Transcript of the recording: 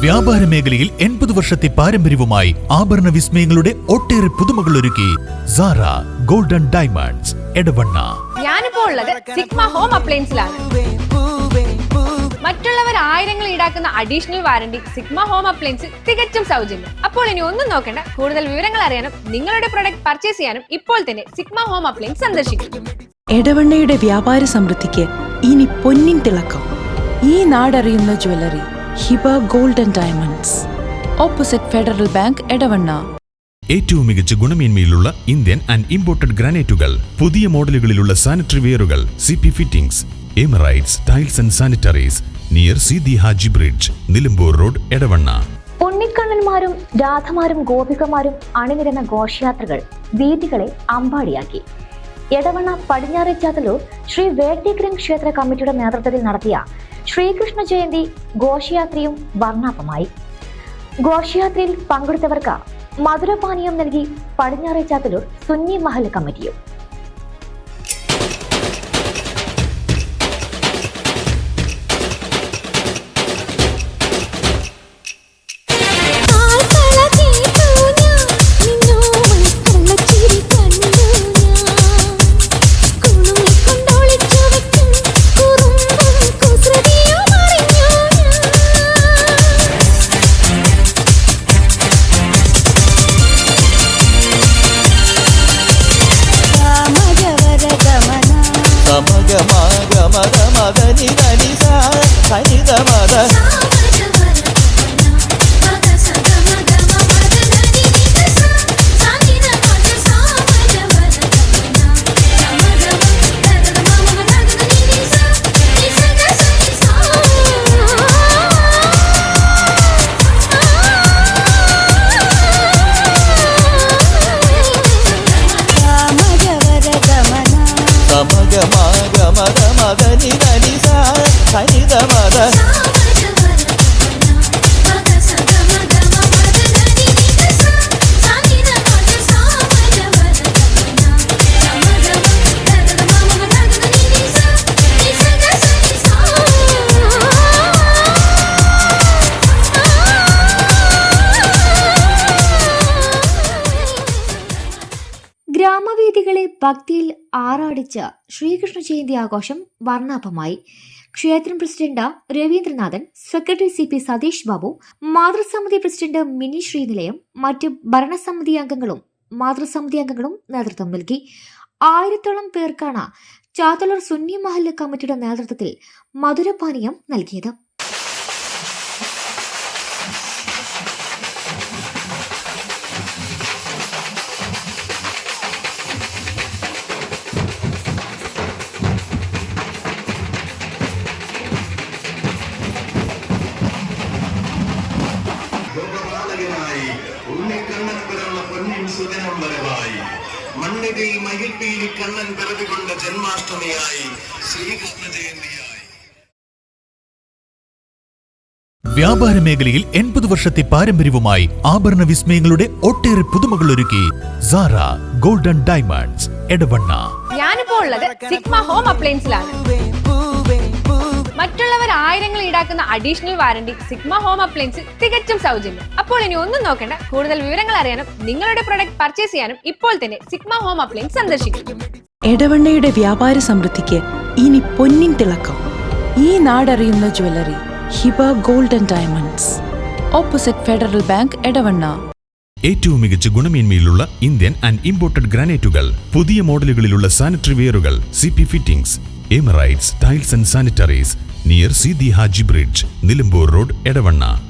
വ്യാപാര മേഖലയിൽ 80 വർഷത്തെ പാരമ്പര്യവുമായി ആഭരണ വിസ്മയങ്ങളുടെ ഒട്ടേറെ പുതുമകൾ ഒരുക്കി സാറ ഗോൾഡൻ ഡയമണ്ട്സ് എടവണ്ണ. ഞാനിപ്പോ ഉള്ളത് സിഗ്മ ഹോം അപ്ലയൻസിലാണ്. മറ്റുള്ളവർ ആയിരങ്ങൾ ഈടാക്കുന്ന additional warranty sigma home appliance തികച്ചും സൗജന്യം. അപ്പോൾ ഇനി ഒന്നും നോക്കേണ്ട, കൂടുതൽ വിവരങ്ങൾ അറിയാനും നിങ്ങളുടെ പ്രൊഡക്റ്റ് പർച്ചേസ് ചെയ്യാനും ഇപ്പോൾ തന്നെ സിഗ്മ ഹോം അപ്ലയൻസ് സന്ദർശിക്കും. എടവണ്ണയുടെ വ്യാപാര സമൃദ്ധിക്ക് ഇനി പൊന്നിൻ തിളക്കം. ഈ നാടറിയുന്ന jewellery Hiba golden diamonds, opposite federal bank, Edavanna. ഏറ്റവും മികച്ച ഗുണമേന്മയിലുള്ള ഇന്ത്യൻ ആൻഡ് ഇമ്പോർട്ടഡ് ഗ്രാനൈറ്റുകൾ, പുതിയ മോഡലുകളിലുള്ള സാനിറ്ററി വെയറുകൾ, CP fittings, Emirates tiles and sanitaries, near Seethi Haji bridge, Nilambur road, Edavanna. ഉണ്ണിക്കണ്ണന്മാരും രാധമാരും ഗോപികമാരും അണിനിരന്ന ഘോഷയാത്രകൾ വീഥികളെ അമ്പാടിയാക്കി. എടവണ്ണ പടിഞ്ഞാറെ ചാത്തല്ലൂർ ശ്രീ വേട്ടേക്കരൻ ക്ഷേത്ര കമ്മിറ്റിയുടെ നേതൃത്വത്തിൽ നടത്തിയ ശ്രീകൃഷ്ണ ജയന്തി ഘോഷയാത്രയും വർണ്ണാഭമായി. ഘോഷയാത്രയിൽ പങ്കെടുത്തവർക്ക് മധുരപാനീയം നൽകി പടിഞ്ഞാറെ ചാത്തല്ലൂർ സുന്നി മഹൽ കമ്മിറ്റിയും. ഗ്രാമവേദികളെ ഭക്തിയിൽ ആറാടിച്ച ശ്രീകൃഷ്ണ ജയന്തി ആഘോഷം വർണ്ണാഭമായി. ക്ഷേത്രം president Ravindranathan, secretary CP Satheesh Babu, മാതൃസമിതി പ്രസിഡന്റ് മിനി ശ്രീനിലയം, മറ്റ് ഭരണസമിതി അംഗങ്ങളും മാതൃസമിതി അംഗങ്ങളും നേതൃത്വം നൽകി. 1000-ഓളം പേർക്കാണ് ചാത്തല്ലൂർ സുന്നി മഹൽ കമ്മിറ്റിയുടെ നേതൃത്വത്തിൽ മധുരപാനീയം നൽകിയത്. മണ്ണിൽ മയിൽപ്പീൽ കണ്ണൻ പിറവികൊണ്ട ജന്മാഷ്ടമിയായി ശ്രീകൃഷ്ണ ജയന്തിയായി. വ്യാപാര മേഖലയിൽ 80 വർഷത്തെ പാരമ്പര്യവുമായി ആഭരണ വിസ്മയങ്ങളുടെ ഒട്ടേറെ പുതുമകൾ ഒരുക്കി സാറ ഗോൾഡൻ ഡയമണ്ട്സ് എടവണ്ണ. ഞാനിപ്പോ ഉള്ളത് സിഗ്മ ഹോം അപ്ലയൻസിലാണ്. മറ്റുള്ളവർ ആയിരങ്ങൾ ഈടാക്കുന്ന additional warranty sigma home appliance തികച്ചും സൗജന്യം. അപ്പോൾ ഇനി ഒന്നും നോക്കേണ്ട, കൂടുതൽ വിവരങ്ങൾ അറിയാനും നിങ്ങളുടെ പ്രൊഡക്റ്റ് പർച്ചേസ് ചെയ്യാനും ഇപ്പോൾ തന്നെ സിഗ്മ ഹോം അപ്ലയൻസ് സന്ദർശിക്കും. എടവണ്ണയുടെ വ്യാപാര സമൃദ്ധിക്ക് ഇനി പൊന്നിൻ തിളക്കം. ഈ നാടറിയുന്ന jewellery Hiba golden diamonds, opposite federal bank, Edavanna. ഏറ്റവും മികച്ച ഗുണമേന്മയിലുള്ള ഇന്ത്യൻ ആൻഡ് ഇമ്പോർട്ടഡ് ഗ്രാനൈറ്റുകൾ, പുതിയ മോഡലുകളിലുള്ള സാനിറ്ററി വെയറുകൾ, CP fittings, Emirates tiles and sanitaries, near Seethi Haji bridge, Nilambur road, Edavanna.